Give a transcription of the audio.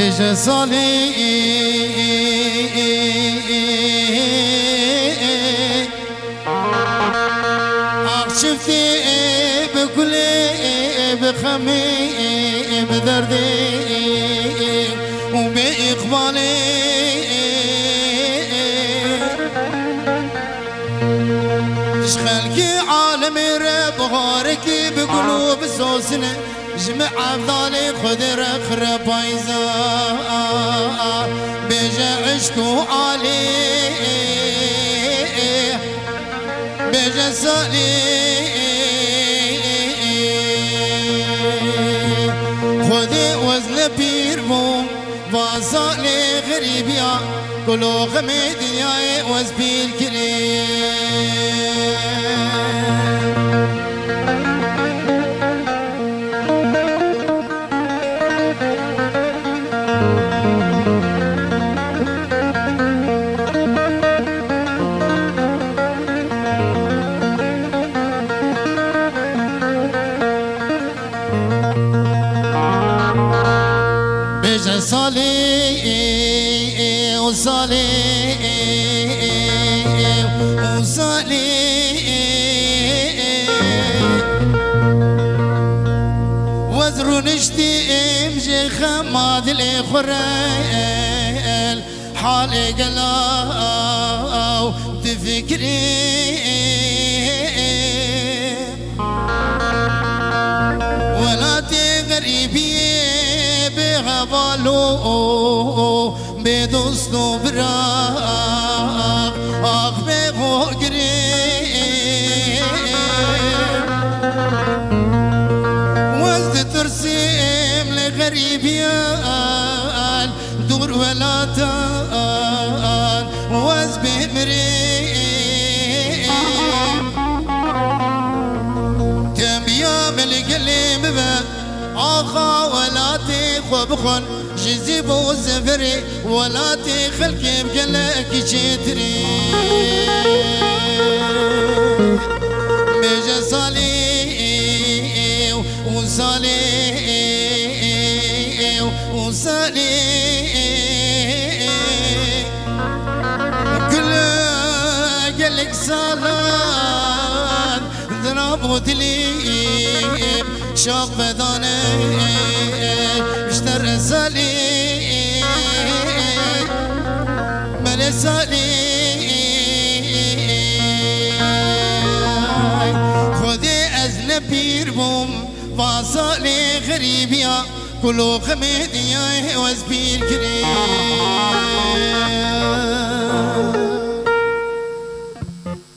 بيجا صالي شفتي بكلي بخمي بدردي وبإقبالي تشخلكي عالمي بغاركي بقلوب سوسنة جمع أفضالي خذ رخر بايزا بيجا عشقو علي بيجا سالي خذي وزن بيربوم وصالي غريبيا كلو غمي دنياي وزبيل كريم صالي وصالي وصالي وزرو نشتي امجي خماد الخرال حالي قلاو تفكري ولا تغريبي بغبالو بدوستو براق آخ بغوغري وزد ترسيم لغريبيان دور ولاتان وز بمري تنبيا ملقلي مبا آخا ولاتي خبخن جزيب وزفري ولاتي خلقي بقلك شتري بيجا صالي وصالي وصالي كل قلك صالان ذنب وتليم شاق بداني اشتر سالي ملي سالي خذي أزل بيربوم فاصالي غريبيا كلو خميديا وزبير كريم